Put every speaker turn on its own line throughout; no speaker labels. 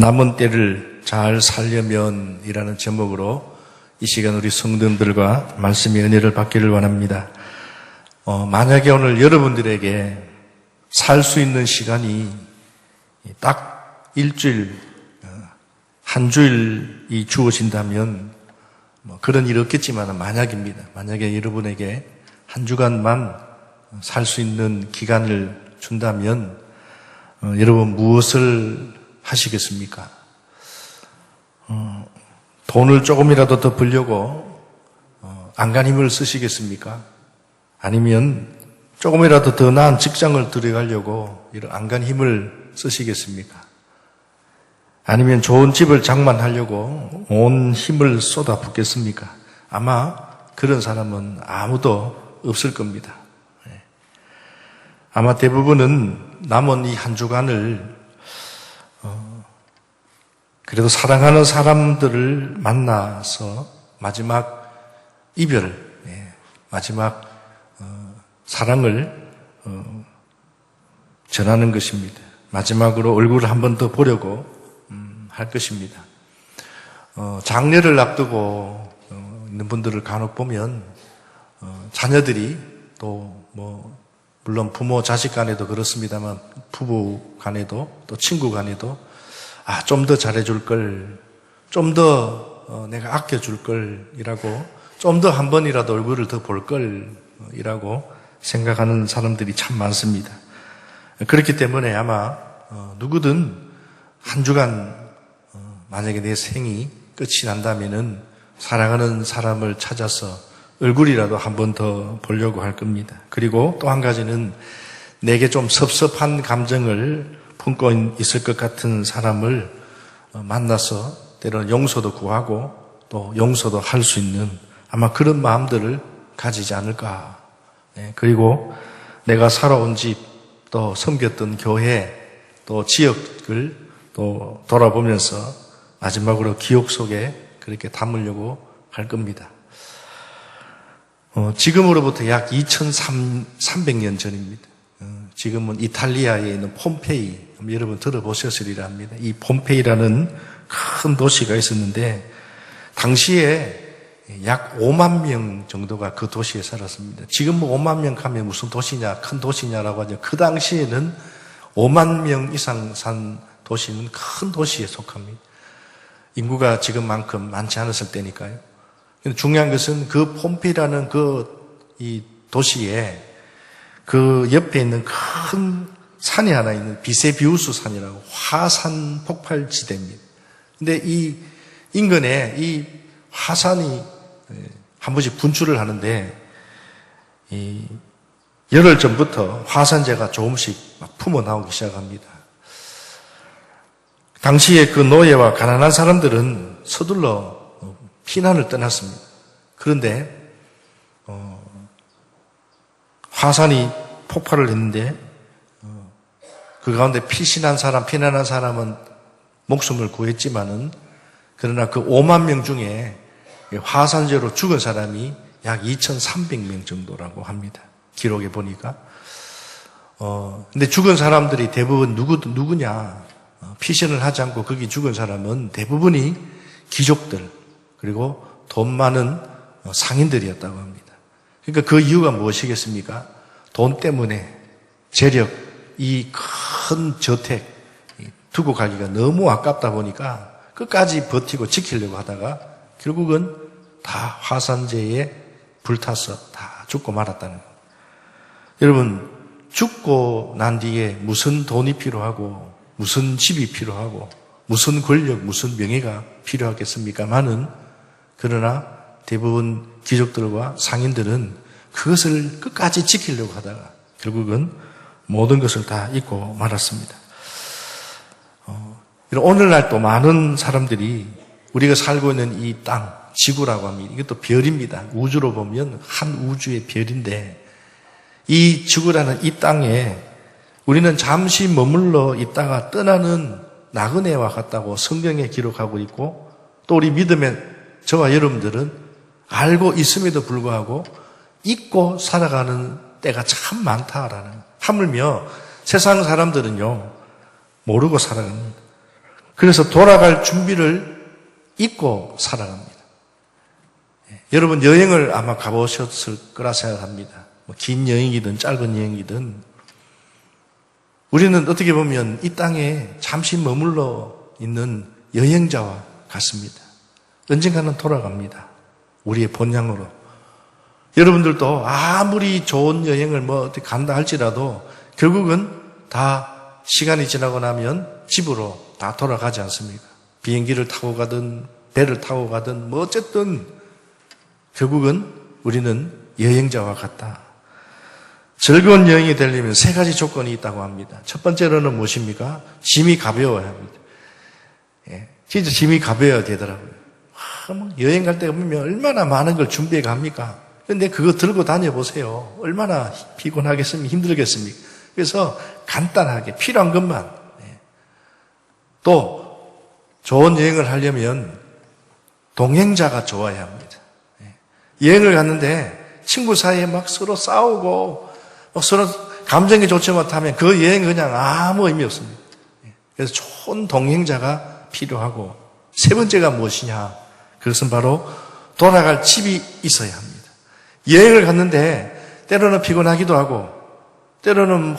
남은 때를 잘 살려면 이라는 제목으로 이 시간 우리 성도들과 말씀의 은혜를 받기를 원합니다. 만약에 오늘 여러분들에게 살 수 있는 시간이 딱 일주일, 한 주일이 주어진다면 그런 일 없겠지만 만약입니다. 만약에 여러분에게 한 주간만 살 수 있는 기간을 준다면 여러분 무엇을 하시겠습니까? 돈을 조금이라도 더 벌려고 안간힘을 쓰시겠습니까? 아니면 조금이라도 더 나은 직장을 들어가려고 이런 안간힘을 쓰시겠습니까? 아니면 좋은 집을 장만하려고 온 힘을 쏟아붓겠습니까? 아마 그런 사람은 아무도 없을 겁니다. 아마 대부분은 남은 이 한 주간을 그래도 사랑하는 사람들을 만나서 마지막 이별, 마지막 사랑을 전하는 것입니다. 마지막으로 얼굴을 한 번 더 보려고 할 것입니다. 장례를 앞두고 있는 분들을 간혹 보면 자녀들이 또 물론 부모 자식 간에도 그렇습니다만 부부 간에도 또 친구 간에도 좀 더 잘해줄 걸, 좀 더 내가 아껴줄 걸 이라고 좀 더 한 번이라도 얼굴을 더 볼 걸 이라고 생각하는 사람들이 참 많습니다. 그렇기 때문에 아마 누구든 한 주간 만약에 내 생이 끝이 난다면은 사랑하는 사람을 찾아서 얼굴이라도 한 번 더 보려고 할 겁니다. 그리고 또 한 가지는 내게 좀 섭섭한 감정을 품고 있을 것 같은 사람을 만나서 때로는 용서도 구하고 또 용서도 할 수 있는 아마 그런 마음들을 가지지 않을까. 그리고 내가 살아온 집, 또 섬겼던 교회, 또 지역을 또 돌아보면서 마지막으로 기억 속에 그렇게 담으려고 할 겁니다. 지금으로부터 약 2300년 전입니다. 지금은 이탈리아에 있는 폼페이, 여러분 들어보셨으리라 합니다. 이 폼페이라는 큰 도시가 있었는데 당시에 약 5만 명 정도가 그 도시에 살았습니다. 지금 5만 명 하면 무슨 도시냐, 큰 도시냐라고 하죠. 그 당시에는 5만 명 이상 산 도시는 큰 도시에 속합니다. 인구가 지금만큼 많지 않았을 때니까요. 중요한 것은 그 폼페이라는 이 도시에 그 옆에 있는 큰 산이 하나 있는 비세비우스 산이라고 화산 폭발 지대입니다. 근데 이 인근에 이 화산이 한 번씩 분출을 하는데 열흘 전부터 화산재가 조금씩 막 품어 나오기 시작합니다. 당시에 그 노예와 가난한 사람들은 서둘러 피난을 떠났습니다. 그런데 화산이 폭발을 했는데 그 가운데 피난한 사람은 목숨을 구했지만은 그러나 그 5만 명 중에 화산재로 죽은 사람이 약 2300명 정도라고 합니다. 기록에 보니까. 근데 죽은 사람들이 대부분 누구냐? 피신을 하지 않고 거기 죽은 사람은 대부분이 귀족들, 그리고 돈 많은 상인들이었다고 합니다. 그러니까 그 이유가 무엇이겠습니까? 돈 때문에 재력, 이 큰 저택 두고 가기가 너무 아깝다 보니까 끝까지 버티고 지키려고 하다가 결국은 다 화산재에 불타서 다 죽고 말았다는 겁니다. 여러분, 죽고 난 뒤에 무슨 돈이 필요하고 무슨 집이 필요하고 무슨 권력, 무슨 명예가 필요하겠습니까만은 그러나 대부분 귀족들과 상인들은 그것을 끝까지 지키려고 하다가 결국은 모든 것을 다 잊고 말았습니다. 오늘날 또 많은 사람들이 우리가 살고 있는 이 땅, 지구라고 합니다. 이것도 별입니다. 우주로 보면 한 우주의 별인데 이 지구라는 이 땅에 우리는 잠시 머물러 있다가 떠나는 나그네와 같다고 성경에 기록하고 있고 또 우리 믿음의 저와 여러분들은 알고 있음에도 불구하고 잊고 살아가는 때가 참 많다라는, 하물며 세상 사람들은요 모르고 살아갑니다. 그래서 돌아갈 준비를 잊고 살아갑니다. 여러분 여행을 아마 가보셨을 거라 생각합니다. 긴 여행이든 짧은 여행이든 우리는 어떻게 보면 이 땅에 잠시 머물러 있는 여행자와 같습니다. 언젠가는 돌아갑니다. 우리의 본향으로. 여러분들도 아무리 좋은 여행을 어디 간다 할지라도 결국은 다 시간이 지나고 나면 집으로 다 돌아가지 않습니까? 비행기를 타고 가든 배를 타고 가든 어쨌든 결국은 우리는 여행자와 같다. 즐거운 여행이 되려면 세 가지 조건이 있다고 합니다. 첫 번째로는 무엇입니까? 짐이 가벼워야 합니다. 진짜 짐이 가벼워야 되더라고요. 여행 갈 때 보면 얼마나 많은 걸 준비해 갑니까? 근데 그거 들고 다녀보세요. 얼마나 피곤하겠습니까? 힘들겠습니까? 그래서 간단하게 필요한 것만. 또 좋은 여행을 하려면 동행자가 좋아야 합니다. 여행을 갔는데 친구 사이에 막 서로 싸우고 서로 감정이 좋지 못하면 그 여행 그냥 아무 의미 없습니다. 그래서 좋은 동행자가 필요하고 세 번째가 무엇이냐? 그것은 바로 돌아갈 집이 있어야 합니다. 여행을 갔는데 때로는 피곤하기도 하고 때로는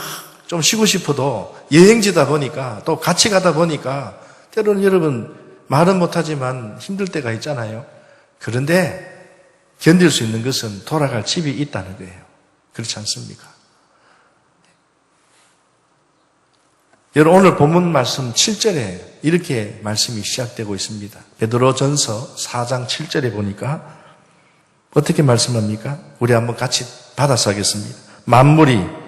좀 쉬고 싶어도 여행지다 보니까 또 같이 가다 보니까 때로는 여러분 말은 못하지만 힘들 때가 있잖아요. 그런데 견딜 수 있는 것은 돌아갈 집이 있다는 거예요. 그렇지 않습니까? 여러분 오늘 본문 말씀 7절에 이렇게 말씀이 시작되고 있습니다. 베드로전서 4장 7절에 보니까 어떻게 말씀합니까? 우리 한번 같이 받아서 하겠습니다. 만물의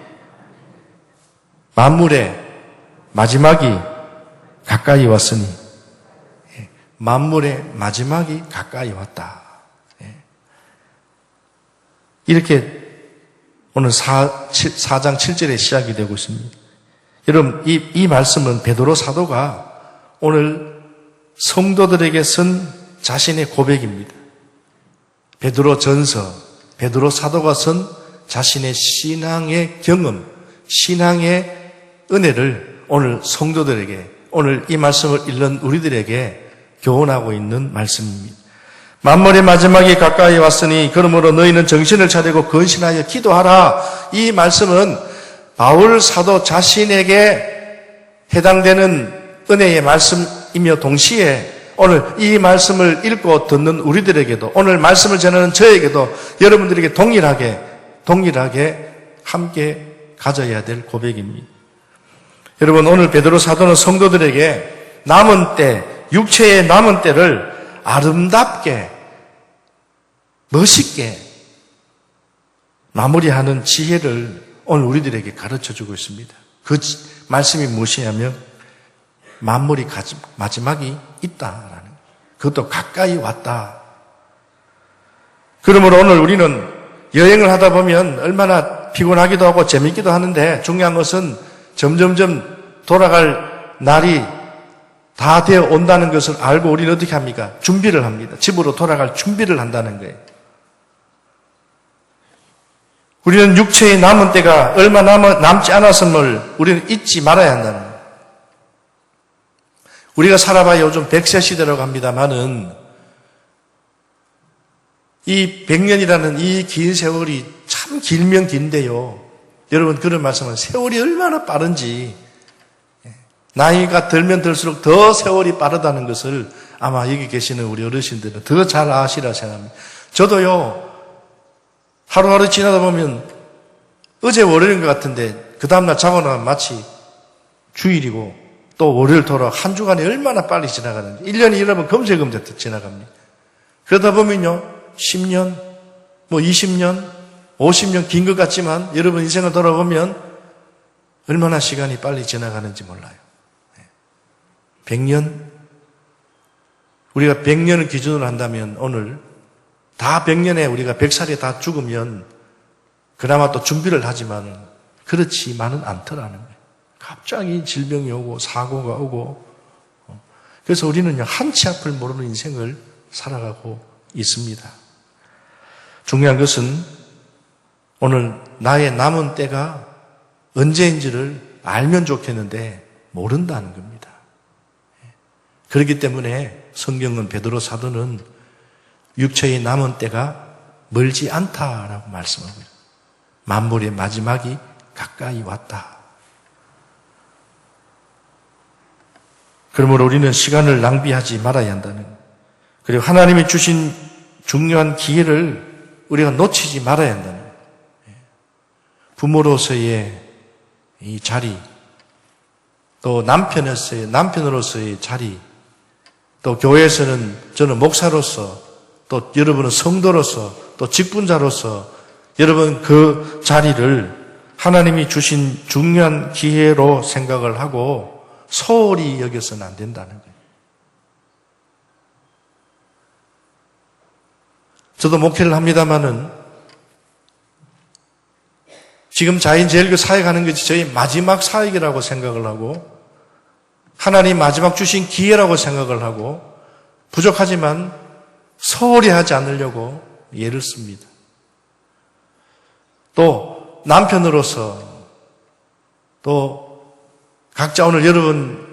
마지막이 가까이 왔으니 만물의 마지막이 가까이 왔다. 이렇게 오늘 4장 7절에 시작이 되고 있습니다. 여러분 이 말씀은 베드로 사도가 오늘 성도들에게 쓴 자신의 고백입니다. 베드로 사도가 쓴 자신의 신앙의 경험, 신앙의 은혜를 오늘 성도들에게, 오늘 이 말씀을 읽는 우리들에게 교훈하고 있는 말씀입니다. 만물의 마지막이 가까이 왔으니 그러므로 너희는 정신을 차리고 근신하여 기도하라. 이 말씀은 바울 사도 자신에게 해당되는 은혜의 말씀이며 동시에 오늘 이 말씀을 읽고 듣는 우리들에게도 오늘 말씀을 전하는 저에게도 여러분들에게 동일하게 함께 가져야 될 고백입니다. 여러분 오늘 베드로 사도는 성도들에게 남은 때, 육체의 남은 때를 아름답게 멋있게 마무리하는 지혜를 오늘 우리들에게 가르쳐주고 있습니다. 그 말씀이 무엇이냐면 만물이 마지막이 있다라는 그것도 가까이 왔다. 그러므로 오늘 우리는 여행을 하다 보면 얼마나 피곤하기도 하고 재밌기도 하는데 중요한 것은 점점점 돌아갈 날이 다 되어 온다는 것을 알고 우리는 어떻게 합니까? 준비를 합니다. 집으로 돌아갈 준비를 한다는 거예요. 우리는 육체의 남은 때가 얼마 남지 않았음을 우리는 잊지 말아야 한다는 거예요. 우리가 살아봐야 요즘 100세 시대라고 합니다만은 이 100년이라는 이 긴 세월이 참 길면 긴데요. 여러분 그런 말씀은 세월이 얼마나 빠른지 나이가 들면 들수록 더 세월이 빠르다는 것을 아마 여기 계시는 우리 어르신들은 더 잘 아시라 생각합니다. 저도요 하루하루 지나다 보면 어제 월요일인 것 같은데 그 다음날 자고 나면 마치 주일이고 또 월요일 돌아 한 주간이 얼마나 빨리 지나가는지 1년이 여러분 금세금세 지나갑니다. 그러다 보면요 10년, 20년, 50년 긴 것 같지만 여러분 인생을 돌아보면 얼마나 시간이 빨리 지나가는지 몰라요. 100년? 우리가 100년을 기준으로 한다면 오늘 다 100년에 우리가 100살에 다 죽으면 그나마 또 준비를 하지만 그렇지만은 않더라는 거예요. 갑자기 질병이 오고 사고가 오고 그래서 우리는 한치 앞을 모르는 인생을 살아가고 있습니다. 중요한 것은 오늘 나의 남은 때가 언제인지를 알면 좋겠는데 모른다는 겁니다. 그렇기 때문에 성경은 베드로 사도는 육체의 남은 때가 멀지 않다라고 말씀하고 있어요. 만물의 마지막이 가까이 왔다. 그러므로 우리는 시간을 낭비하지 말아야 한다는 거예요. 그리고 하나님이 주신 중요한 기회를 우리가 놓치지 말아야 한다는 거예요. 부모로서의 이 자리, 또 남편으로서의 자리, 또 교회에서는 저는 목사로서, 또 여러분은 성도로서, 또 직분자로서 여러분 그 자리를 하나님이 주신 중요한 기회로 생각을 하고 소홀히 여겨서는 안 된다는 거예요. 저도 목회를 합니다마는 지금 자연제일교 사역하는 것이 저희 마지막 사역이라고 생각을 하고 하나님 마지막 주신 기회라고 생각을 하고 부족하지만 소홀히 하지 않으려고 예를 씁니다. 또 남편으로서 또 각자 오늘 여러분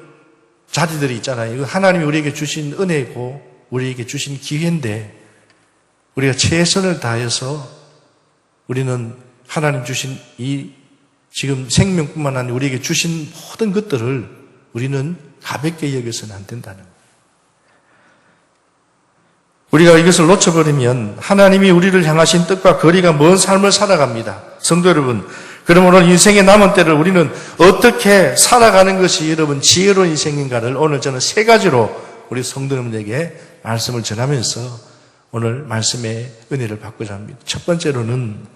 자리들이 있잖아요. 이거 하나님이 우리에게 주신 은혜이고 우리에게 주신 기회인데 우리가 최선을 다해서 우리는 하나님 주신 이 지금 생명뿐만 아니라 우리에게 주신 모든 것들을 우리는 가볍게 여겨서는 안 된다는 거예요. 우리가 이것을 놓쳐버리면 하나님이 우리를 향하신 뜻과 거리가 먼 삶을 살아갑니다. 성도 여러분, 그러므로 인생의 남은 때를 우리는 어떻게 살아가는 것이 여러분 지혜로운 인생인가를 오늘 저는 세 가지로 우리 성도 여러분에게 말씀을 전하면서 오늘 말씀의 은혜를 받고자 합니다. 첫 번째로는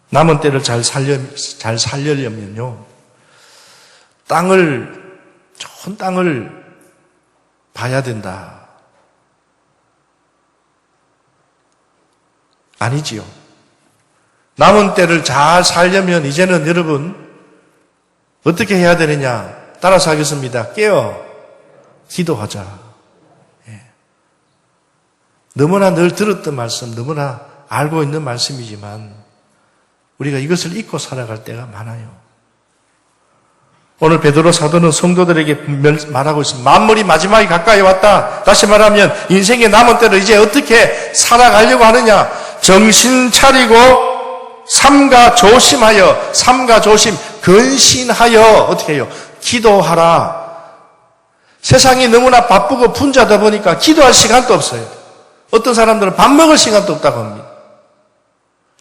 남은 때를 잘 살려려면요. 좋은 땅을 봐야 된다. 아니지요. 남은 때를 잘 살려면 이제는 여러분 어떻게 해야 되느냐? 따라서 하겠습니다. 깨어 기도하자. 예. 너무나 늘 들었던 말씀, 너무나 알고 있는 말씀이지만 우리가 이것을 잊고 살아갈 때가 많아요. 오늘 베드로 사도는 성도들에게 말하고 있습니다. 만물이 마지막이 가까이 왔다. 다시 말하면 인생의 남은 때를 이제 어떻게 살아가려고 하느냐? 정신 차리고 삼가 조심하여, 근신하여 어떻게 해요? 기도하라. 세상이 너무나 바쁘고 분주하다 보니까 기도할 시간도 없어요. 어떤 사람들은 밥 먹을 시간도 없다고 합니다.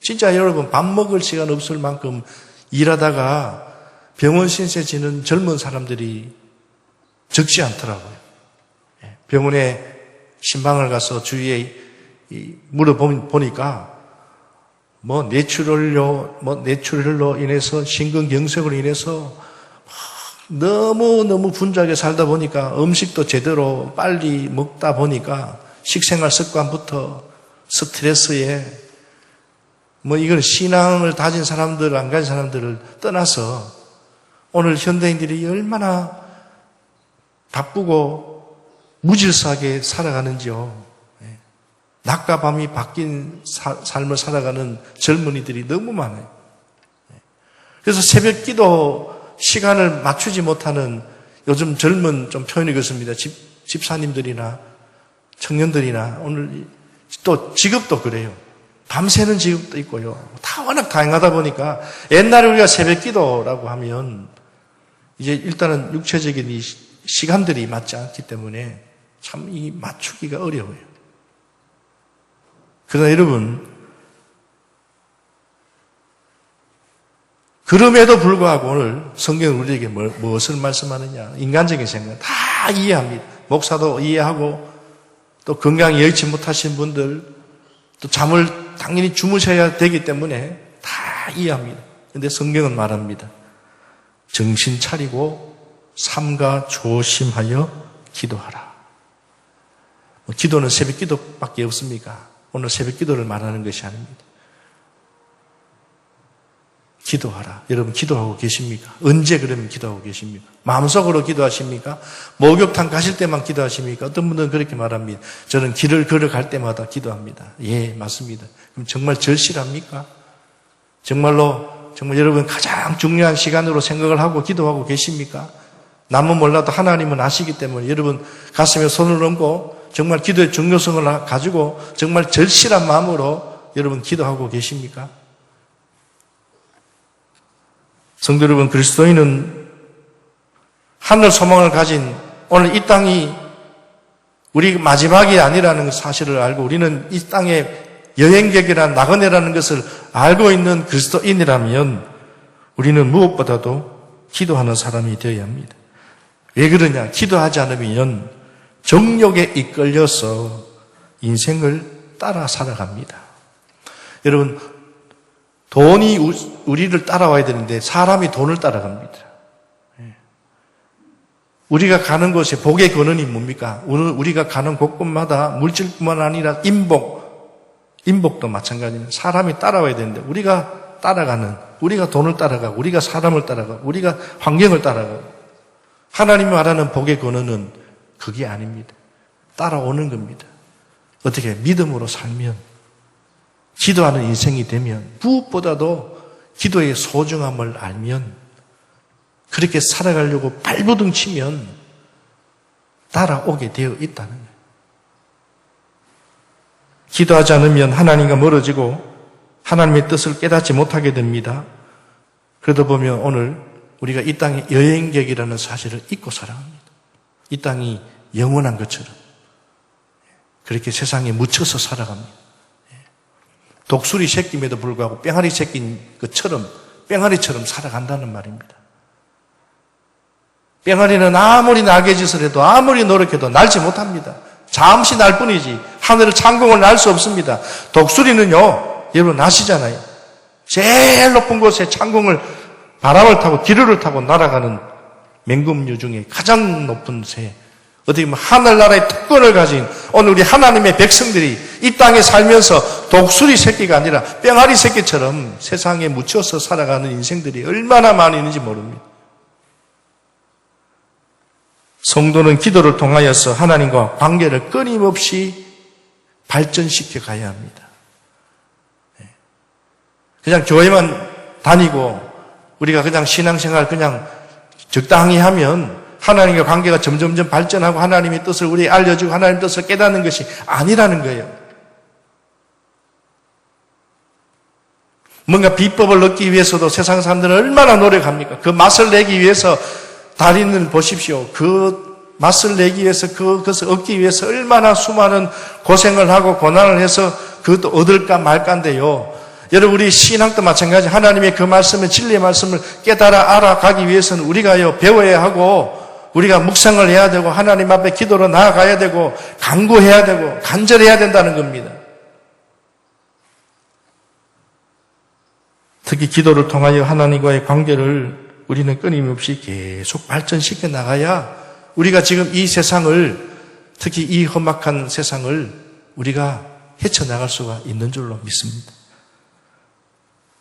진짜 여러분 밥 먹을 시간 없을 만큼 일하다가 병원 신세 지는 젊은 사람들이 적지 않더라고요. 병원에 신방을 가서 주위에 물어보니까 뇌출혈로 인해서 심근경색으로 인해서 너무 분주하게 살다 보니까 음식도 제대로 빨리 먹다 보니까 식생활 습관부터 스트레스에 이건 신앙을 다진 사람들, 안 가진 사람들을 떠나서 오늘 현대인들이 얼마나 바쁘고 무질서하게 살아가는지요. 낮과 밤이 바뀐 삶을 살아가는 젊은이들이 너무 많아요. 그래서 새벽 기도 시간을 맞추지 못하는 요즘 젊은 좀 표현이 그렇습니다. 집사님들이나 청년들이나 오늘 또 직업도 그래요. 밤새는 직업도 있고요. 다 워낙 다양하다 보니까 옛날에 우리가 새벽 기도라고 하면 이제 일단은 육체적인 이 시간들이 맞지 않기 때문에 참 이 맞추기가 어려워요. 그러나 여러분, 그럼에도 불구하고 오늘 성경은 우리에게 무엇을 말씀하느냐? 인간적인 생각 다 이해합니다. 목사도 이해하고 또 건강히 여의치 못하신 분들 또 잠을 당연히 주무셔야 되기 때문에 다 이해합니다. 그런데 성경은 말합니다. 정신 차리고 삼가 조심하여 기도하라. 기도는 새벽 기도밖에 없습니까? 오늘 새벽 기도를 말하는 것이 아닙니다. 기도하라. 여러분 기도하고 계십니까? 언제 그러면 기도하고 계십니까? 마음속으로 기도하십니까? 목욕탕 가실 때만 기도하십니까? 어떤 분들은 그렇게 말합니다. 저는 길을 걸어갈 때마다 기도합니다. 예, 맞습니다. 그럼 정말 절실합니까? 정말 여러분 가장 중요한 시간으로 생각을 하고 기도하고 계십니까? 남은 몰라도 하나님은 아시기 때문에 여러분 가슴에 손을 얹고 정말 기도의 중요성을 가지고 정말 절실한 마음으로 여러분 기도하고 계십니까? 성도 여러분, 그리스도인은 하늘 소망을 가진 오늘 이 땅이 우리 마지막이 아니라는 사실을 알고 우리는 이 땅의 여행객이란 나그네라는 것을 알고 있는 그리스도인이라면 우리는 무엇보다도 기도하는 사람이 되어야 합니다. 왜 그러냐? 기도하지 않으면 정욕에 이끌려서 인생을 따라 살아갑니다. 여러분, 돈이 우리를 따라와야 되는데 사람이 돈을 따라갑니다. 우리가 가는 곳에 복의 근원이 뭡니까? 오늘 우리가 가는 곳곳마다 물질뿐만 아니라 인복도 마찬가지입니다. 사람이 따라와야 되는데 우리가 따라가는, 우리가 돈을 따라가고 우리가 사람을 따라가고 우리가 환경을 따라가고 하나님이 말하는 복의 근원은 그게 아닙니다. 따라오는 겁니다. 어떻게? 믿음으로 살면, 기도하는 인생이 되면, 무엇보다도 기도의 소중함을 알면 그렇게 살아가려고 발버둥 치면 따라오게 되어 있다는 거예요. 기도하지 않으면 하나님과 멀어지고 하나님의 뜻을 깨닫지 못하게 됩니다. 그러다 보면 오늘 우리가 이 땅의 여행객이라는 사실을 잊고 살아갑니다. 이 땅이 영원한 것처럼 그렇게 세상에 묻혀서 살아갑니다. 독수리 새끼임에도 불구하고 뺑아리 새끼인 것처럼 뺑아리처럼 살아간다는 말입니다. 뺑아리는 아무리 날개짓을 해도 아무리 노력해도 날지 못합니다. 잠시 날 뿐이지 하늘을 창공을 날 수 없습니다. 독수리는요, 여러분 아시잖아요. 제일 높은 곳에 창공을 바람을 타고 기류를 타고 날아가는 맹금류 중에 가장 높은 새, 어떻게 보면 하늘나라의 특권을 가진 오늘 우리 하나님의 백성들이 이 땅에 살면서 독수리 새끼가 아니라 뺑아리 새끼처럼 세상에 묻혀서 살아가는 인생들이 얼마나 많이 있는지 모릅니다. 성도는 기도를 통하여서 하나님과 관계를 끊임없이 발전시켜 가야 합니다. 그냥 교회만 다니고 우리가 그냥 신앙생활 그냥 적당히 하면 하나님과 관계가 점점점 발전하고 하나님의 뜻을 우리에게 알려주고 하나님의 뜻을 깨닫는 것이 아니라는 거예요. 뭔가 비법을 얻기 위해서도 세상 사람들은 얼마나 노력합니까? 그 맛을 내기 위해서 달인을 보십시오. 그 맛을 내기 위해서 그것을 얻기 위해서 얼마나 수많은 고생을 하고 고난을 해서 그것도 얻을까 말까인데요. 여러분 우리 신앙도 마찬가지. 하나님의 그 말씀을 진리의 말씀을 깨달아 알아가기 위해서는 우리가요 배워야 하고 우리가 묵상을 해야 되고 하나님 앞에 기도로 나아가야 되고 간구해야 되고 간절해야 된다는 겁니다. 특히 기도를 통하여 하나님과의 관계를 우리는 끊임없이 계속 발전시켜 나가야 우리가 지금 이 세상을, 특히 이 험악한 세상을 우리가 헤쳐나갈 수가 있는 줄로 믿습니다.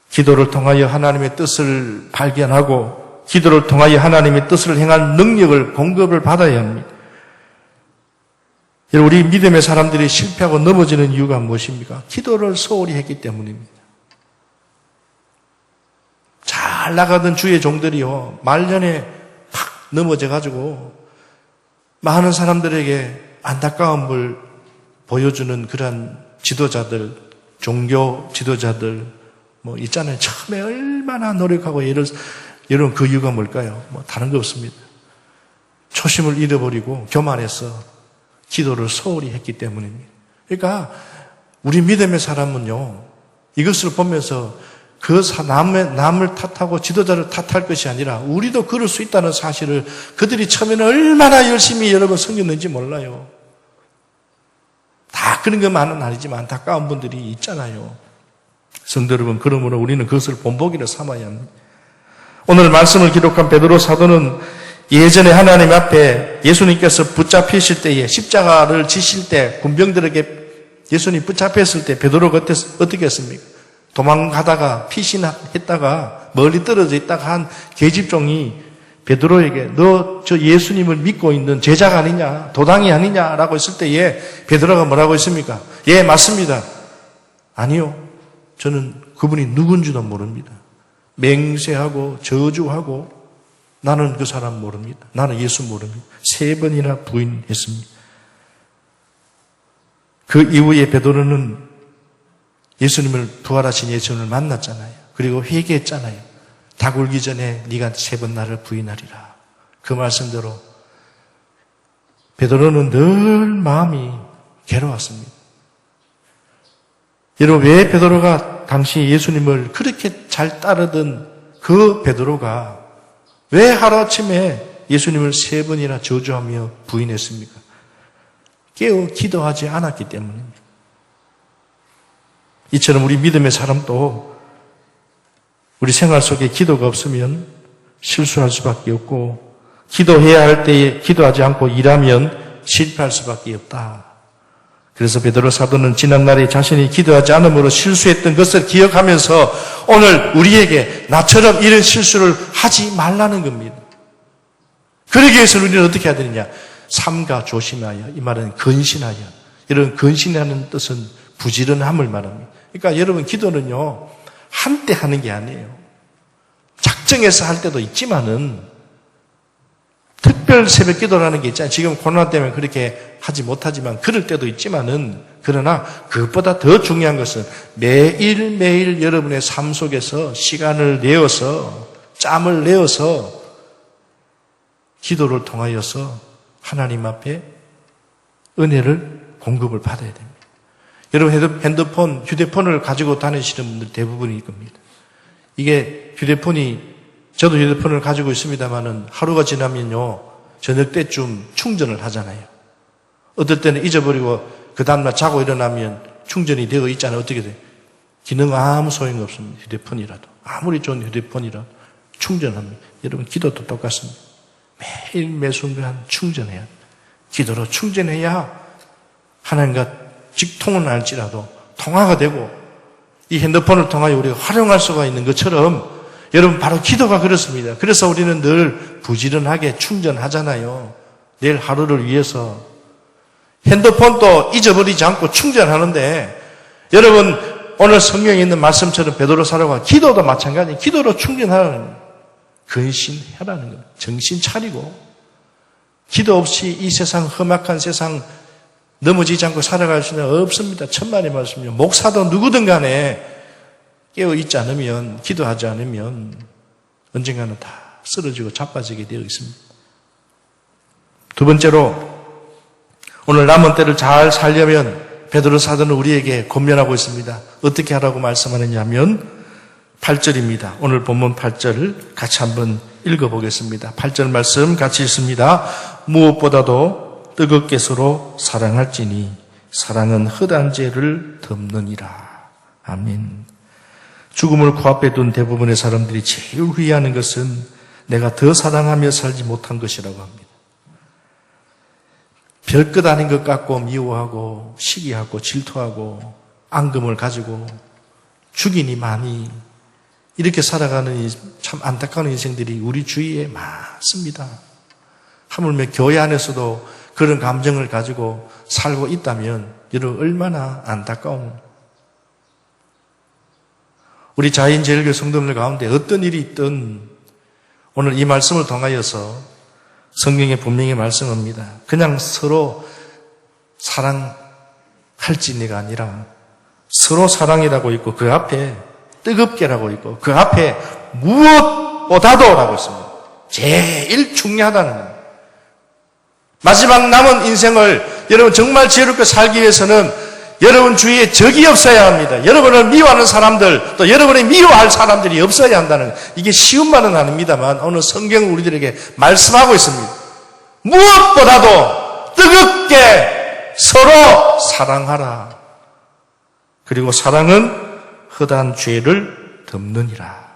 기도를 통하여 하나님의 뜻을 발견하고 기도를 통하여 하나님의 뜻을 행할 능력을 공급을 받아야 합니다. 우리 믿음의 사람들이 실패하고 넘어지는 이유가 무엇입니까? 기도를 소홀히 했기 때문입니다. 잘 나가던 주의 종들이요 말년에 팍 넘어져가지고 많은 사람들에게 안타까움을 보여주는 그런 지도자들, 종교 지도자들 뭐 있잖아요. 처음에 얼마나 노력하고 여러분 그 이유가 뭘까요? 뭐 다른 거 없습니다. 초심을 잃어버리고 교만해서 기도를 소홀히 했기 때문입니다. 그러니까 우리 믿음의 사람은요 이것을 보면서 그 남을 탓하고 지도자를 탓할 것이 아니라 우리도 그럴 수 있다는 사실을 그들이 처음에는 얼마나 열심히 여러분 섬겼는지 몰라요. 다 그런 것만은 아니지만 안타까운 분들이 있잖아요. 성도 여러분, 그러므로 우리는 그것을 본보기로 삼아야 합니다. 오늘 말씀을 기록한 베드로 사도는 예전에 하나님 앞에 예수님께서 붙잡히실 때에 십자가를 지실 때 군병들에게 예수님 붙잡혔을 때 베드로가 어떻게 했습니까? 도망가다가 피신했다가 멀리 떨어져 있다가 한 계집종이 베드로에게 너 저 예수님을 믿고 있는 제자가 아니냐 도당이 아니냐라고 했을 때에 베드로가 뭐라고 했습니까? 예 맞습니다. 아니요 저는 그분이 누군지도 모릅니다. 맹세하고 저주하고 나는 그 사람 모릅니다. 나는 예수 모릅니다. 3번이나 부인했습니다. 그 이후에 베드로는 예수님을 부활하신 예수님을 만났잖아요. 그리고 회개했잖아요. 닭 울기 전에 네가 3번 나를 부인하리라. 그 말씀대로 베드로는 늘 마음이 괴로웠습니다. 여러분, 왜 베드로가 당시 예수님을 그렇게 잘 따르던 그 베드로가 왜 하루아침에 예수님을 3번이나 저주하며 부인했습니까? 깨어 기도하지 않았기 때문입니다. 이처럼 우리 믿음의 사람도 우리 생활 속에 기도가 없으면 실수할 수밖에 없고, 기도해야 할 때에 기도하지 않고 일하면 실패할 수밖에 없다. 그래서 베드로 사도는 지난날에 자신이 기도하지 않음으로 실수했던 것을 기억하면서 오늘 우리에게 나처럼 이런 실수를 하지 말라는 겁니다. 그러기 위해서 우리는 어떻게 해야 되느냐? 삼가 조심하여, 이 말은 근신하여. 이런 근신하는 뜻은 부지런함을 말합니다. 그러니까 여러분, 기도는요, 한때 하는 게 아니에요. 작정해서 할 때도 있지만은 특별 새벽 기도라는 게 있잖아요. 지금 코로나 때문에 그렇게 하지 못하지만 그럴 때도 있지만은, 그러나 그것보다 더 중요한 것은 매일매일 여러분의 삶 속에서 시간을 내어서, 짬을 내어서 기도를 통하여서 하나님 앞에 은혜를 공급을 받아야 됩니다. 여러분, 핸드폰, 휴대폰을 가지고 다니시는 분들 대부분일 겁니다. 이게 휴대폰이, 저도 휴대폰을 가지고 있습니다만은 하루가 지나면요, 저녁 때쯤 충전을 하잖아요. 어떨 때는 잊어버리고 그 다음날 자고 일어나면 충전이 되어 있잖아요. 어떻게 돼요? 기능 아무 소용이 없습니다. 휴대폰이라도. 아무리 좋은 휴대폰이라도 충전합니다. 여러분, 기도도 똑같습니다. 매일 매순간 충전해야 합니다. 기도로 충전해야 하나님과 직통은 할지라도 통화가 되고, 이 핸드폰을 통하여 우리가 활용할 수가 있는 것처럼 여러분, 바로 기도가 그렇습니다. 그래서 우리는 늘 부지런하게 충전하잖아요. 내일 하루를 위해서. 핸드폰도 잊어버리지 않고 충전하는데, 여러분, 오늘 성경에 있는 말씀처럼 베드로 사도가 기도도 마찬가지예요. 기도로 충전하라는 거예요. 근신하라는 거예요. 정신 차리고. 기도 없이 이 세상, 험악한 세상 넘어지지 않고 살아갈 수는 없습니다. 천만의 말씀이요. 목사도 누구든 간에 깨어 있지 않으면, 기도하지 않으면 언젠가는 다 쓰러지고 자빠지게 되어 있습니다. 두 번째로, 오늘 남은 때를 잘 살려면 베드로 사도는 우리에게 권면하고 있습니다. 어떻게 하라고 말씀하느냐 하면 8절입니다. 오늘 본문 8절을 같이 한번 읽어보겠습니다. 8절 말씀 같이 읽습니다. 무엇보다도 뜨겁게 서로 사랑할지니 사랑은 헛한 죄를 덮느니라. 아멘. 죽음을 코앞에 둔 대부분의 사람들이 제일 후회하는 것은 내가 더 사랑하며 살지 못한 것이라고 합니다. 별것 아닌 것 같고 미워하고 시기하고 질투하고 앙금을 가지고 죽이니 많이 이렇게 살아가는 참 안타까운 인생들이 우리 주위에 많습니다. 하물며 교회 안에서도 그런 감정을 가지고 살고 있다면 여러분 얼마나 안타까운, 우리 자인제일교 성도들 가운데 어떤 일이 있든 오늘 이 말씀을 통하여서 성경에 분명히 말씀합니다. 그냥 서로 사랑할지니가 아니라 서로 사랑이라고 있고 그 앞에 뜨겁게라고 있고 그 앞에 무엇보다도라고 있습니다. 제일 중요하다는 겁니다. 마지막 남은 인생을 여러분 정말 지혜롭게 살기 위해서는 여러분 주위에 적이 없어야 합니다. 여러분을 미워하는 사람들, 또 여러분이 미워할 사람들이 없어야 한다는, 이게 쉬운 말은 아닙니다만 오늘 성경은 우리들에게 말씀하고 있습니다. 무엇보다도 뜨겁게 서로 사랑하라. 그리고 사랑은 헛한 죄를 덮느니라.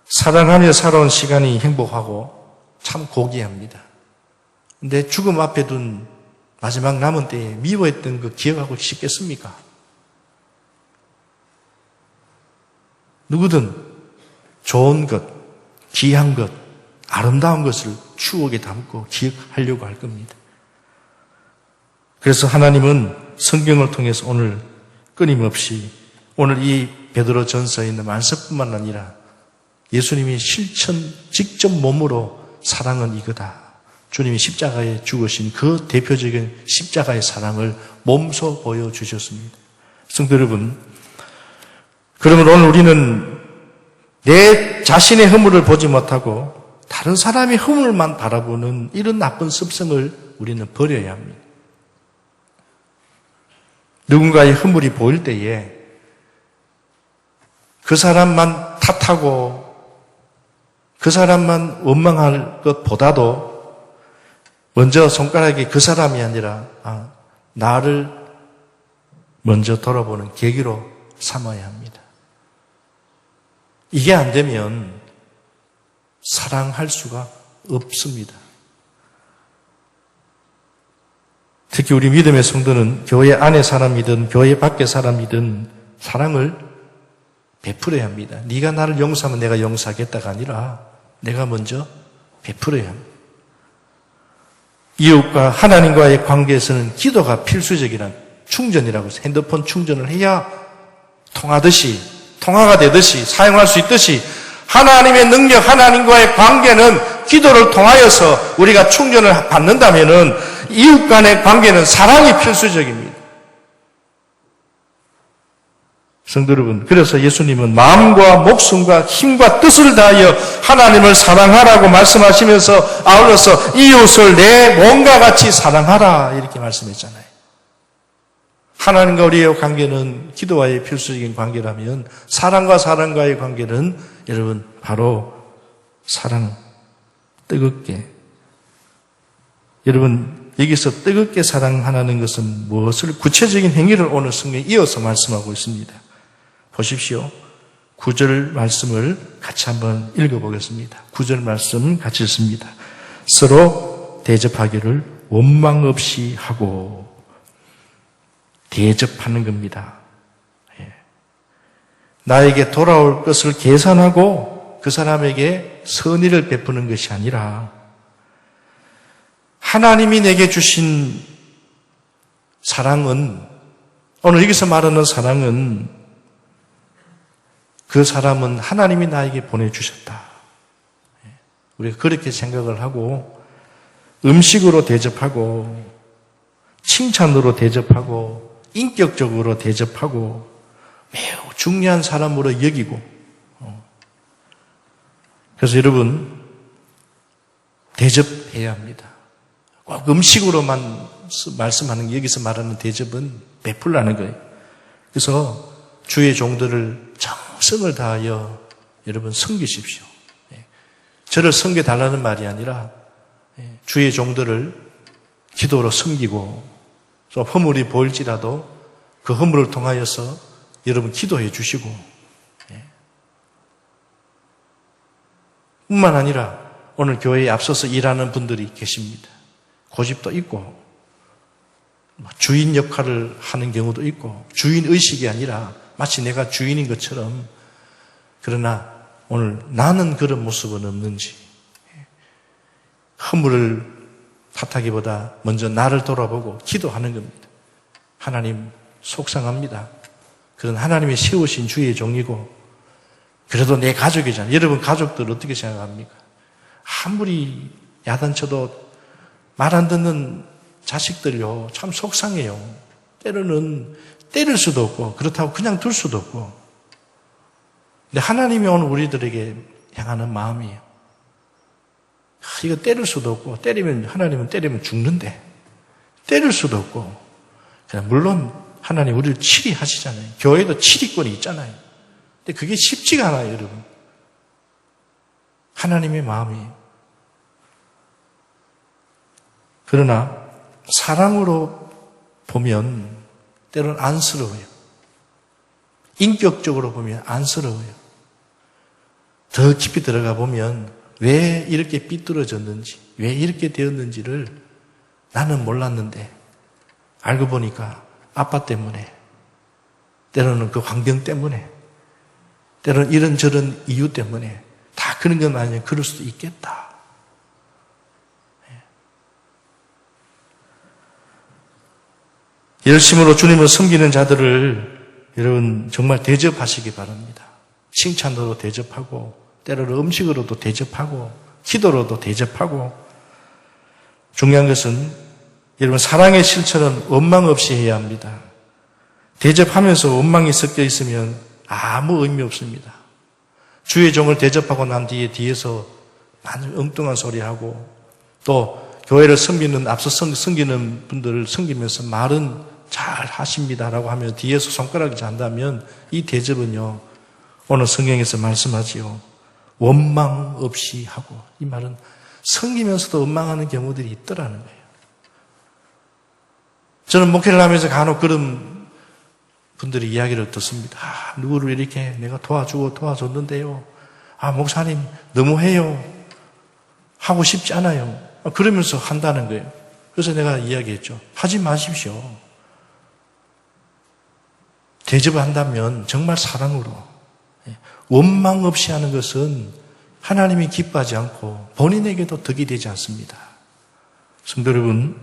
사랑하며 살아온 시간이 행복하고 참 고귀합니다. 근데 죽음 앞에 둔 마지막 남은 때에 미워했던 거 기억하고 싶겠습니까? 누구든 좋은 것, 귀한 것, 아름다운 것을 추억에 담고 기억하려고 할 겁니다. 그래서 하나님은 성경을 통해서 오늘 끊임없이 오늘 이 베드로 전서에 있는 말씀뿐만 아니라 예수님이 직접 몸으로 사랑은 이거다. 주님이 십자가에 죽으신 그 대표적인 십자가의 사랑을 몸소 보여주셨습니다. 성도 여러분, 그러면 오늘 우리는 내 자신의 허물을 보지 못하고 다른 사람의 허물만 바라보는 이런 나쁜 습성을 우리는 버려야 합니다. 누군가의 허물이 보일 때에 그 사람만 탓하고 그 사람만 원망할 것보다도 먼저 손가락이 그 사람이 아니라 나를 먼저 돌아보는 계기로 삼아야 합니다. 이게 안 되면 사랑할 수가 없습니다. 특히 우리 믿음의 성도는 교회 안의 사람이든 교회 밖의 사람이든 사랑을 베풀어야 합니다. 네가 나를 용서하면 내가 용서하겠다가 아니라 내가 먼저 베풀어야 합니다. 이웃과 하나님과의 관계에서는 기도가 필수적이란 충전이라고 해서 핸드폰 충전을 해야 통화가 되듯이 사용할 수 있듯이 하나님의 능력, 하나님과의 관계는 기도를 통하여서 우리가 충전을 받는다면은 이웃 간의 관계는 사랑이 필수적입니다. 성도 여러분, 그래서 예수님은 마음과 목숨과 힘과 뜻을 다하여 하나님을 사랑하라고 말씀하시면서 아울러서 이웃을 내 몸과 같이 사랑하라 이렇게 말씀했잖아요. 하나님과 우리의 관계는 기도와의 필수적인 관계라면 사랑과 사랑과의 관계는 여러분 바로 사랑, 뜨겁게. 여러분 여기서 뜨겁게 사랑하는 것은 무엇을 구체적인 행위를 오늘 성경에 이어서 말씀하고 있습니다. 보십시오. 9절 말씀을 같이 한번 읽어보겠습니다. 9절 말씀 같이 읽습니다. 서로 대접하기를 원망 없이 하고 대접하는 겁니다. 나에게 돌아올 것을 계산하고 그 사람에게 선의를 베푸는 것이 아니라 하나님이 내게 주신 사랑은, 오늘 여기서 말하는 사랑은 그 사람은 하나님이 나에게 보내주셨다. 우리가 그렇게 생각을 하고 음식으로 대접하고 칭찬으로 대접하고 인격적으로 대접하고 매우 중요한 사람으로 여기고, 그래서 여러분 대접해야 합니다. 꼭 음식으로만 말씀하는, 여기서 말하는 대접은 베풀라는 거예요. 그래서 주의 종들을 정성을 다하여 여러분 섬기십시오. 저를 섬겨달라는 말이 아니라 주의 종들을 기도로 섬기고 또 허물이 보일지라도 그 허물을 통하여서 여러분 기도해 주시고, 뿐만 아니라 오늘 교회에 앞서서 일하는 분들이 계십니다. 고집도 있고 주인 역할을 하는 경우도 있고 주인 의식이 아니라 마치 내가 주인인 것처럼, 그러나 오늘 나는 그런 모습은 없는지, 허물을 탓하기보다 먼저 나를 돌아보고 기도하는 겁니다. 하나님 속상합니다. 그런 하나님이 세우신 주의 종이고 그래도 내 가족이잖아요. 여러분 가족들 어떻게 생각합니까? 아무리 야단쳐도 말 안 듣는 자식들요 참 속상해요. 때로는 때릴 수도 없고 그렇다고 그냥 둘 수도 없고. 근데 하나님이 오늘 우리들에게 향하는 마음이에요. 이거 때릴 수도 없고, 때리면 하나님은 때리면 죽는데 때릴 수도 없고, 그냥 물론 하나님 우리를 치리하시잖아요. 교회도 치리권이 있잖아요. 근데 그게 쉽지가 않아요, 여러분. 하나님의 마음이에요. 그러나 사랑으로 보면 때로는 안쓰러워요. 인격적으로 보면 안쓰러워요. 더 깊이 들어가 보면 왜 이렇게 삐뚤어졌는지, 왜 이렇게 되었는지를 나는 몰랐는데 알고 보니까 아빠 때문에, 때로는 그 환경 때문에, 때로는 이런저런 이유 때문에, 다 그런 건 아니에요. 그럴 수도 있겠다. 열심으로 주님을 섬기는 자들을 여러분 정말 대접하시기 바랍니다. 칭찬으로 대접하고 때로는 음식으로도 대접하고 기도로도 대접하고 중요한 것은 여러분 사랑의 실천은 원망 없이 해야 합니다. 대접하면서 원망이 섞여 있으면 아무 의미 없습니다. 주의 종을 대접하고 난 뒤에서 많은 엉뚱한 소리하고 또 교회를 섬기는 앞서 섬기는 분들을 섬기면서 말은 잘 하십니다라고 하면 뒤에서 손가락이 잔다면 이 대접은요 오늘 성경에서 말씀하지요 원망 없이 하고 이 말은 섬기면서도 원망하는 경우들이 있더라는 거예요. 저는 목회를 하면서 간혹 그런 분들이 이야기를 듣습니다. 누구를 이렇게 내가 도와줬는데요. 목사님 너무해요. 하고 싶지 않아요. 그러면서 한다는 거예요. 그래서 내가 이야기했죠. 하지 마십시오. 대접을 한다면 정말 사랑으로 원망 없이 하는 것은 하나님이 기뻐하지 않고 본인에게도 덕이 되지 않습니다. 성도 여러분,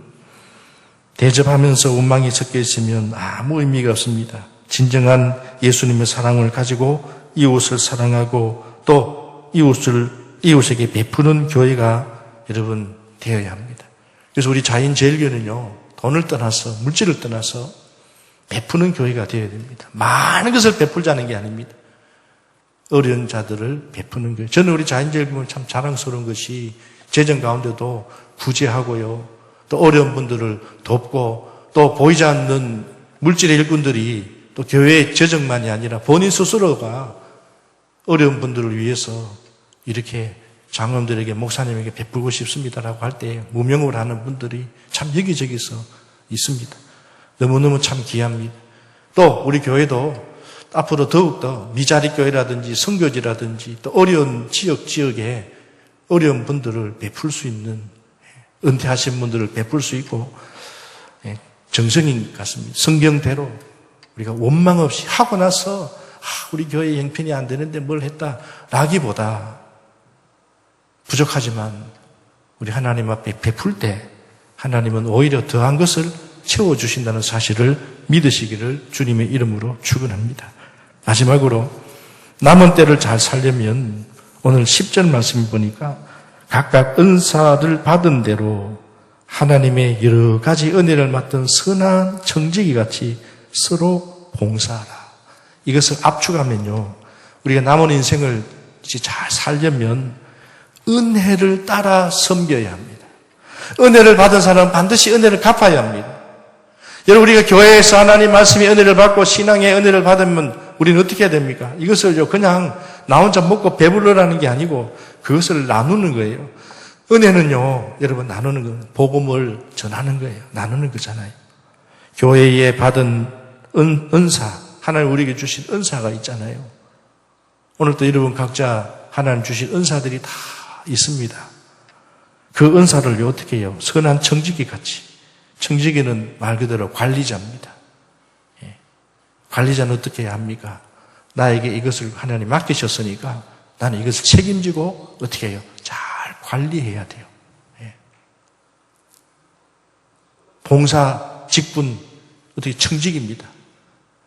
대접하면서 원망이 섞여 있으면 아무 의미가 없습니다. 진정한 예수님의 사랑을 가지고 이웃을 사랑하고 또 이웃에게 베푸는 교회가 여러분 되어야 합니다. 그래서 우리 자인제일교회는요 돈을 떠나서 물질을 떠나서 베푸는 교회가 되어야 됩니다. 많은 것을 베풀자는 게 아닙니다. 어려운 자들을 베푸는 교회. 저는 우리 자인제일교회 참 자랑스러운 것이 재정 가운데도 구제하고요. 또 어려운 분들을 돕고 또 보이지 않는 물질의 일꾼들이 또 교회의 재정만이 아니라 본인 스스로가 어려운 분들을 위해서 이렇게 장로님들에게 목사님에게 베풀고 싶습니다라고 할 때 무명을 하는 분들이 참 여기저기서 있습니다. 너무너무 참 귀합니다. 또 우리 교회도 앞으로 더욱더 미자리 교회라든지 선교지라든지 또 어려운 지역에 어려운 분들을 베풀 수 있는 은퇴하신 분들을 베풀 수 있고 정성인 같습니다. 성경대로 우리가 원망 없이 하고 나서 우리 교회 형편이 안 되는데 뭘 했다 라기보다 부족하지만 우리 하나님 앞에 베풀 때 하나님은 오히려 더한 것을 채워주신다는 사실을 믿으시기를 주님의 이름으로 축원합니다. 마지막으로 남은 때를 잘 살려면 오늘 10절 말씀 보니까 각각 은사를 받은 대로 하나님의 여러 가지 은혜를 맡은 선한 청지기 같이 서로 봉사하라. 이것을 압축하면요 우리가 남은 인생을 잘 살려면 은혜를 따라 섬겨야 합니다. 은혜를 받은 사람은 반드시 은혜를 갚아야 합니다. 여러분 우리가 교회에서 하나님 말씀의 은혜를 받고 신앙의 은혜를 받으면 우리는 어떻게 해야 됩니까? 이것을요 그냥 나 혼자 먹고 배부르라는 게 아니고 그것을 나누는 거예요. 은혜는요 여러분 나누는 거예요. 복음을 전하는 거예요. 나누는 거잖아요. 교회에 받은 은사 하나님 우리에게 주신 은사가 있잖아요. 오늘도 여러분 각자 하나님 주신 은사들이 다 있습니다. 그 은사를 어떻게 해요? 선한 청지기 같이. 청지기는 말 그대로 관리자입니다. 관리자는 어떻게 해야 합니까? 나에게 이것을 하나님 맡기셨으니까 나는 이것을 책임지고 어떻게 해요? 잘 관리해야 돼요. 봉사, 직분, 어떻게 청직입니다.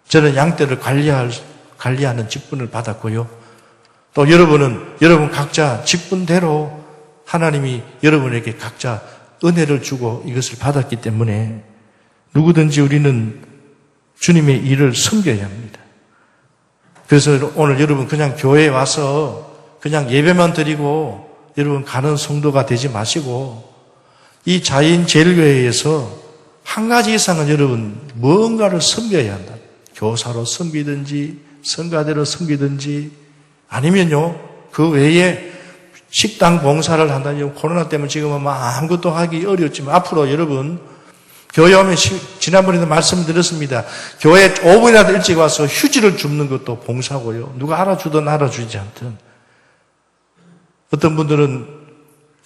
저는 양떼를 관리하는 직분을 받았고요. 또 여러분 각자 직분대로 하나님이 여러분에게 각자 은혜를 주고 이것을 받았기 때문에 누구든지 우리는 주님의 일을 섬겨야 합니다. 그래서 오늘 여러분 그냥 교회에 와서 그냥 예배만 드리고 여러분 가는 성도가 되지 마시고 이 자인제일교회에서 한 가지 이상은 여러분 뭔가를 섬겨야 한다. 교사로 섬기든지 성가대로 섬기든지 아니면요 그 외에 식당 봉사를 한다니 코로나 때문에 지금은 아무것도 하기 어렵지만 앞으로 여러분 교회 오면 지난번에도 말씀드렸습니다. 교회 5분이라도 일찍 와서 휴지를 줍는 것도 봉사고요. 누가 알아주든 알아주지 않든 어떤 분들은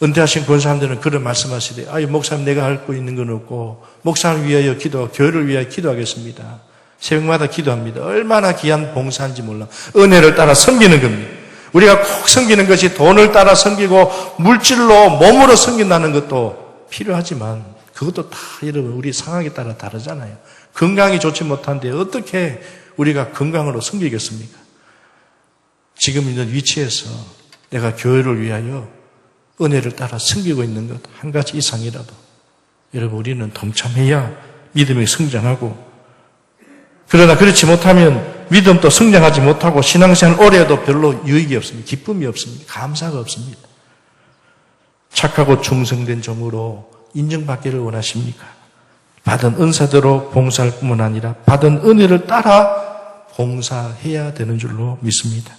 은퇴하신 권사님들은 그런 말씀하시되 목사님 내가 할 거 있는 건 없고 목사를 위하여 교회를 위하여 기도하겠습니다. 새벽마다 기도합니다. 얼마나 귀한 봉사인지 몰라. 은혜를 따라 섬기는 겁니다. 우리가 꼭 섬기는 것이 돈을 따라 섬기고 물질로 몸으로 섬긴다는 것도 필요하지만 그것도 다 여러분 우리 상황에 따라 다르잖아요. 건강이 좋지 못한데 어떻게 우리가 건강으로 섬기겠습니까? 지금 있는 위치에서 내가 교회를 위하여 은혜를 따라 섬기고 있는 것 한 가지 이상이라도 여러분 우리는 동참해야 믿음이 성장하고, 그러나 그렇지 못하면 믿음도 성장하지 못하고 신앙생활 오래 해도 별로 유익이 없습니다. 기쁨이 없습니다. 감사가 없습니다. 착하고 충성된 종으로 인정받기를 원하십니까? 받은 은사대로 봉사할 뿐만 아니라 받은 은혜를 따라 봉사해야 되는 줄로 믿습니다.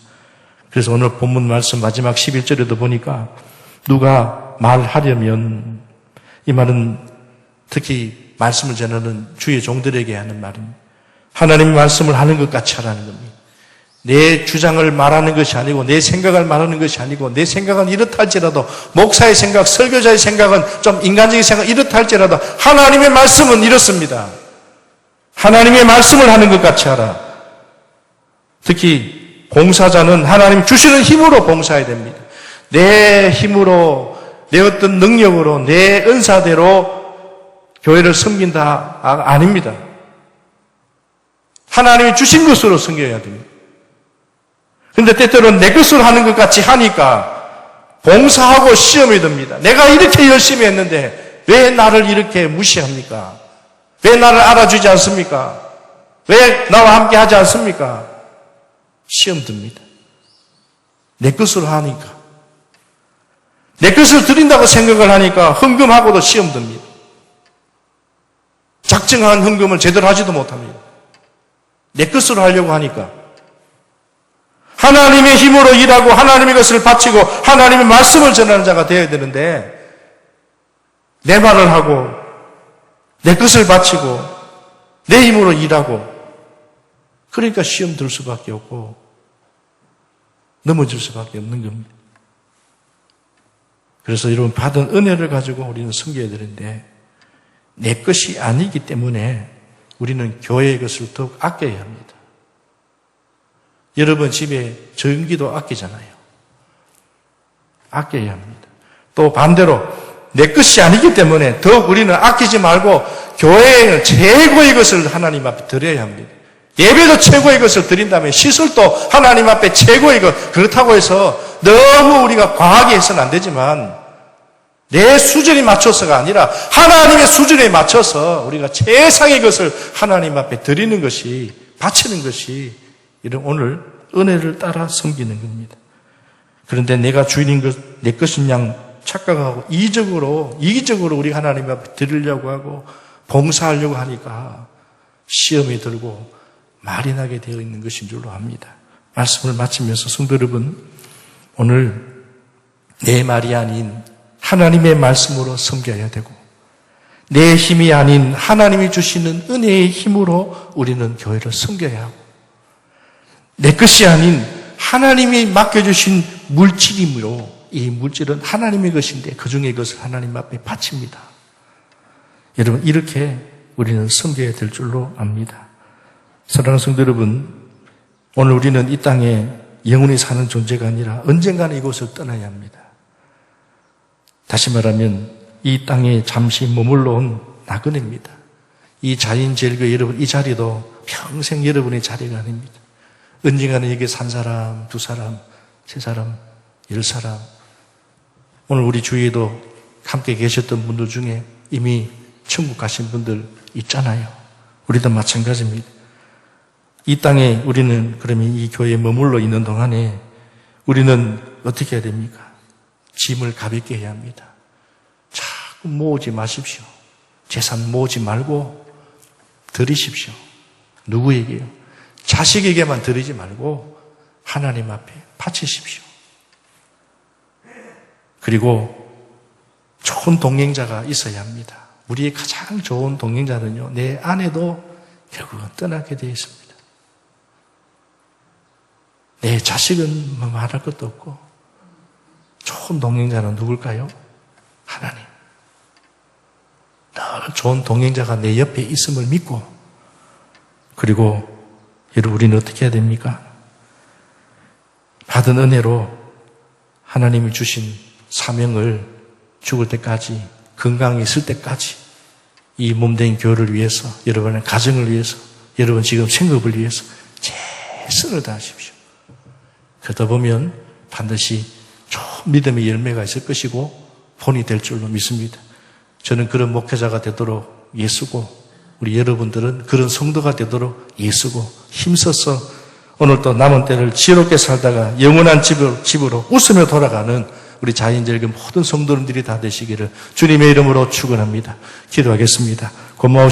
그래서 오늘 본문 말씀 마지막 11절에도 보니까 누가 말하려면, 이 말은 특히 말씀을 전하는 주의 종들에게 하는 말입니다. 하나님의 말씀을 하는 것 같이 하라는 겁니다. 내 주장을 말하는 것이 아니고 내 생각을 말하는 것이 아니고, 내 생각은 이렇다 할지라도, 목사의 생각, 설교자의 생각은 좀 인간적인 생각 이렇다 할지라도 하나님의 말씀은 이렇습니다. 하나님의 말씀을 하는 것 같이 하라. 특히 봉사자는 하나님 주시는 힘으로 봉사해야 됩니다. 내 힘으로, 내 어떤 능력으로, 내 은사대로 교회를 섬긴다 아닙니다. 하나님이 주신 것으로 섬겨야 됩니다. 그런데 때때로는 내 것으로 하는 것 같이 하니까 봉사하고 시험이 듭니다. 내가 이렇게 열심히 했는데 왜 나를 이렇게 무시합니까? 왜 나를 알아주지 않습니까? 왜 나와 함께 하지 않습니까? 시험 듭니다. 내 것으로 하니까. 내 것을 드린다고 생각을 하니까 헌금하고도 시험 듭니다. 작정한 헌금을 제대로 하지도 못합니다. 내 것으로 하려고 하니까. 하나님의 힘으로 일하고 하나님의 것을 바치고 하나님의 말씀을 전하는 자가 되어야 되는데, 내 말을 하고 내 것을 바치고 내 힘으로 일하고, 그러니까 시험 들 수밖에 없고 넘어질 수밖에 없는 겁니다. 그래서 여러분, 받은 은혜를 가지고 우리는 섬겨야 되는데, 내 것이 아니기 때문에 우리는 교회의 것을 더욱 아껴야 합니다. 여러분 집에 전기도 아끼잖아요. 아껴야 합니다. 또 반대로 내 것이 아니기 때문에 더욱 우리는 아끼지 말고 교회에는 최고의 것을 하나님 앞에 드려야 합니다. 예배도 최고의 것을 드린다면 시설도 하나님 앞에 최고의 것. 그렇다고 해서 너무 우리가 과하게 해서는 안 되지만, 내 수준에 맞춰서가 아니라 하나님의 수준에 맞춰서 우리가 최상의 것을 하나님 앞에 드리는 것이, 바치는 것이 이런 오늘 은혜를 따라 섬기는 겁니다. 그런데 내가 주인인 것, 내 것인 양 착각하고 이기적으로 우리 하나님 앞에 드리려고 하고 봉사하려고 하니까 시험이 들고 말이 나게 되어 있는 것인 줄로 압니다. 말씀을 마치면서 성도 여러분, 오늘 내 말이 아닌 하나님의 말씀으로 섬겨야 되고, 내 힘이 아닌 하나님이 주시는 은혜의 힘으로 우리는 교회를 섬겨야 하고, 내 것이 아닌 하나님이 맡겨주신 물질이므로, 이 물질은 하나님의 것인데 그 중에 그것을 하나님 앞에 바칩니다. 여러분, 이렇게 우리는 섬겨야 될 줄로 압니다. 사랑하는 성도 여러분, 오늘 우리는 이 땅에 영원히 사는 존재가 아니라 언젠가는 이곳을 떠나야 합니다. 다시 말하면 이 땅에 잠시 머물러 온 나그네입니다. 이 자연재해가 여러분, 이 자리도 평생 여러분의 자리가 아닙니다. 언젠가는 여기 산 사람, 두 사람, 세 사람, 10사람, 오늘 우리 주위에도 함께 계셨던 분들 중에 이미 천국 가신 분들 있잖아요. 우리도 마찬가지입니다. 이 땅에 우리는 그러면 이 교회에 머물러 있는 동안에 우리는 어떻게 해야 됩니까? 짐을 가볍게 해야 합니다. 자꾸 모으지 마십시오. 재산 모으지 말고 드리십시오. 누구에게요? 자식에게만 드리지 말고 하나님 앞에 바치십시오. 그리고 좋은 동행자가 있어야 합니다. 우리의 가장 좋은 동행자는요, 내 아내도 결국은 떠나게 되어 있습니다. 내 자식은 뭐 말할 것도 없고, 좋은 동행자는 누굴까요? 하나님. 늘 좋은 동행자가 내 옆에 있음을 믿고, 그리고 여러분, 우리는 어떻게 해야 됩니까? 받은 은혜로 하나님이 주신 사명을 죽을 때까지, 건강이 있을 때까지 이 몸된 교회를 위해서, 여러분의 가정을 위해서, 여러분 지금 생업을 위해서 최선을 다하십시오. 그러다 보면 반드시 좋은 믿음의 열매가 있을 것이고 본이 될 줄로 믿습니다. 저는 그런 목회자가 되도록 애쓰고 우리 여러분들은 그런 성도가 되도록 애쓰고 힘써서 오늘도 남은 때를 지혜롭게 살다가 영원한 집으로 웃으며 돌아가는 우리 자연절개 모든 성도님들이 다 되시기를 주님의 이름으로 축원합니다. 기도하겠습니다. 고마우신